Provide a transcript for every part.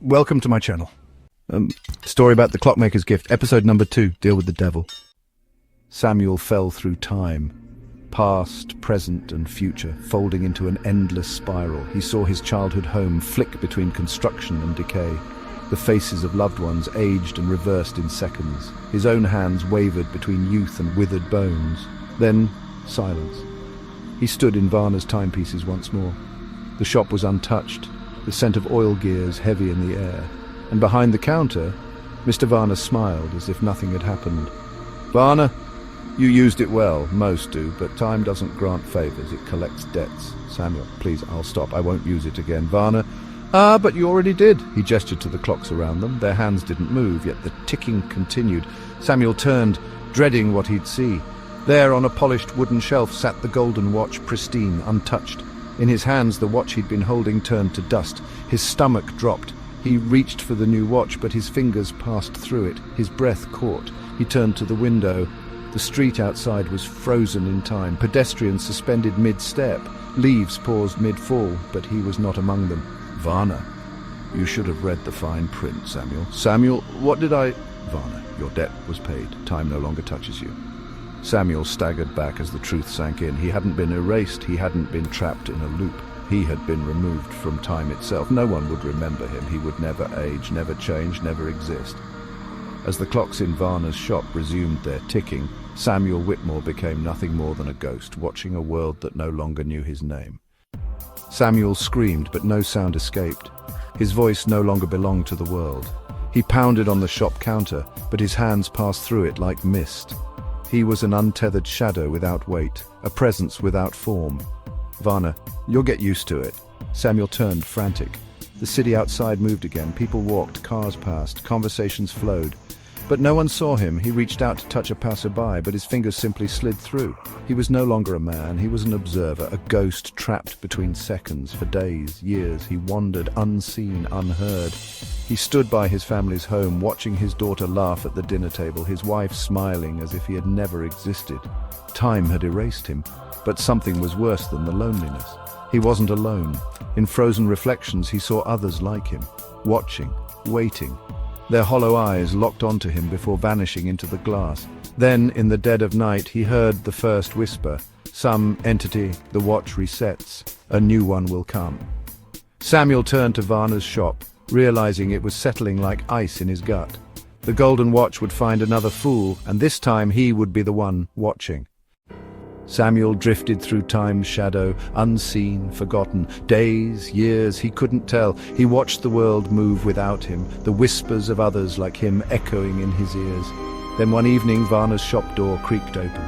Welcome to my channel. Story about the Clockmaker's Gift, episode number 2, Deal with the Devil. Samuel fell through time, past, present and future, folding into an endless spiral. He saw his childhood home flick between construction and decay. The faces of loved ones aged and reversed in seconds. His own hands wavered between youth and withered bones. Then, silence. He stood in Varna's timepieces once more. The shop was untouched, the scent of oil gears heavy in the air, and behind the counter, Mr. Varna smiled as if nothing had happened. "Varna, you used it well, most do, but time doesn't grant favours, it collects debts." "Samuel, please, I'll stop, I won't use it again." "Varna, but you already did." He gestured to the clocks around them. Their hands didn't move, yet the ticking continued. Samuel turned, dreading what he'd see. There, on a polished wooden shelf, sat the golden watch, pristine, untouched. In his hands, the watch he'd been holding turned to dust. His stomach dropped. He reached for the new watch, but his fingers passed through it. His breath caught. He turned to the window. The street outside was frozen in time. Pedestrians suspended mid-step. Leaves paused mid-fall, but he was not among them. "Varna, you should have read the fine print, Samuel." "Samuel, what did I—" "Varna, your debt was paid. Time no longer touches you." Samuel staggered back as the truth sank in. He hadn't been erased, he hadn't been trapped in a loop. He had been removed from time itself. No one would remember him. He would never age, never change, never exist. As the clocks in Varna's shop resumed their ticking, Samuel Whitmore became nothing more than a ghost, watching a world that no longer knew his name. Samuel screamed, but no sound escaped. His voice no longer belonged to the world. He pounded on the shop counter, but his hands passed through it like mist. He was an untethered shadow without weight, a presence without form. "Varna, you'll get used to it." Samuel turned, frantic. The city outside moved again. People walked, cars passed, conversations flowed. But no one saw him. He reached out to touch a passerby, but his fingers simply slid through. He was no longer a man. He was an observer, a ghost trapped between seconds. For days, years, he wandered, unseen, unheard. He stood by his family's home, watching his daughter laugh at the dinner table, his wife smiling as if he had never existed. Time had erased him, but something was worse than the loneliness. He wasn't alone. In frozen reflections, he saw others like him, watching, waiting. Their hollow eyes locked onto him before vanishing into the glass. Then, in the dead of night, he heard the first whisper. "Some entity, the watch resets. A new one will come." Samuel turned to Varna's shop, realizing it was settling like ice in his gut. The golden watch would find another fool, and this time he would be the one watching. Samuel drifted through time's shadow, unseen, forgotten. Days, years, he couldn't tell. He watched the world move without him, the whispers of others like him echoing in his ears. Then one evening, Varna's shop door creaked open.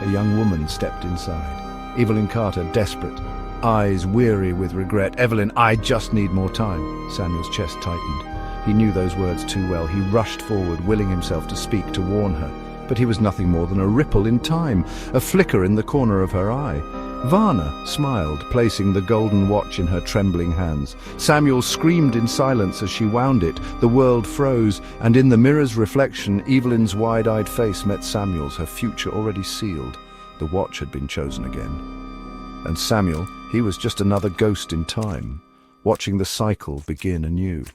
A young woman stepped inside. Evelyn Carter, desperate, eyes weary with regret. "Evelyn, I just need more time." Samuel's chest tightened. He knew those words too well. He rushed forward, willing himself to speak, to warn her. But he was nothing more than a ripple in time, a flicker in the corner of her eye. Varna smiled, placing the golden watch in her trembling hands. Samuel screamed in silence as she wound it. The world froze, and in the mirror's reflection, Evelyn's wide-eyed face met Samuel's, her future already sealed. The watch had been chosen again. And Samuel, he was just another ghost in time, watching the cycle begin anew.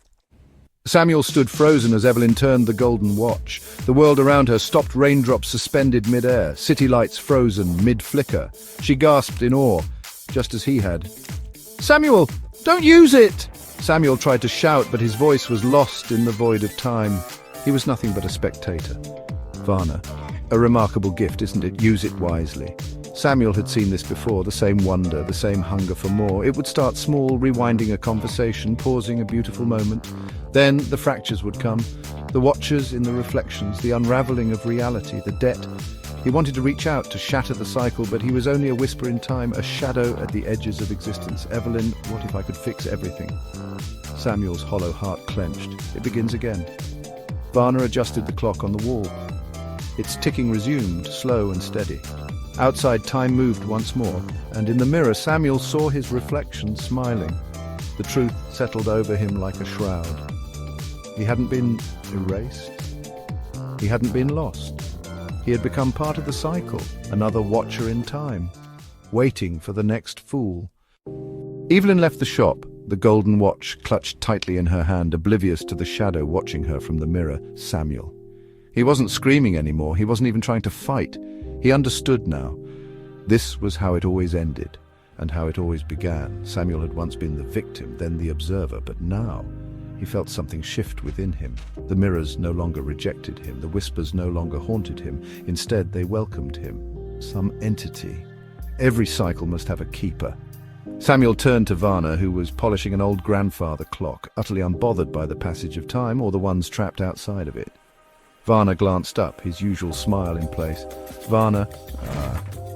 Samuel stood frozen as Evelyn turned the golden watch. The world around her stopped, raindrops suspended mid-air, city lights frozen mid-flicker. She gasped in awe, just as he had. "Samuel, don't use it!" Samuel tried to shout, but his voice was lost in the void of time. He was nothing but a spectator. "Varna, a remarkable gift, isn't it? Use it wisely." Samuel had seen this before, the same wonder, the same hunger for more. It would start small, rewinding a conversation, pausing a beautiful moment. Then the fractures would come, the watchers in the reflections, the unraveling of reality, the debt. He wanted to reach out, to shatter the cycle, but he was only a whisper in time, a shadow at the edges of existence. "Evelyn, what if I could fix everything?" Samuel's hollow heart clenched. It begins again. Varna adjusted the clock on the wall. Its ticking resumed, slow and steady. Outside, time moved once more, and in the mirror Samuel saw his reflection smiling. The truth settled over him like a shroud. He hadn't been erased. He hadn't been lost. He had become part of the cycle, another watcher in time, waiting for the next fool. Evelyn left the shop, the golden watch clutched tightly in her hand, oblivious to the shadow watching her from the mirror, Samuel. He wasn't screaming anymore, he wasn't even trying to fight. He understood now. This was how it always ended, and how it always began. Samuel had once been the victim, then the observer, but now he felt something shift within him. The mirrors no longer rejected him, the whispers no longer haunted him. Instead, they welcomed him. Some entity. Every cycle must have a keeper. Samuel turned to Varna, who was polishing an old grandfather clock, utterly unbothered by the passage of time or the ones trapped outside of it. Varna glanced up, his usual smile in place. Varna,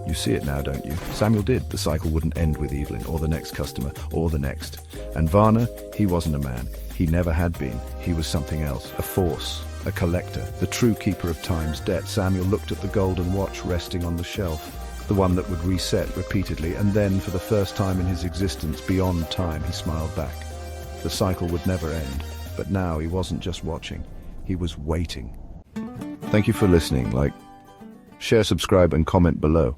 you see it now, don't you? Samuel did. The cycle wouldn't end with Evelyn, or the next customer, or the next. And Varna, he wasn't a man. He never had been. He was something else, a force, a collector, the true keeper of time's debt. Samuel looked at the golden watch resting on the shelf, the one that would reset repeatedly, and then, for the first time in his existence, beyond time, he smiled back. The cycle would never end, but now he wasn't just watching, he was waiting. Thank you for listening. Share, subscribe, and comment below.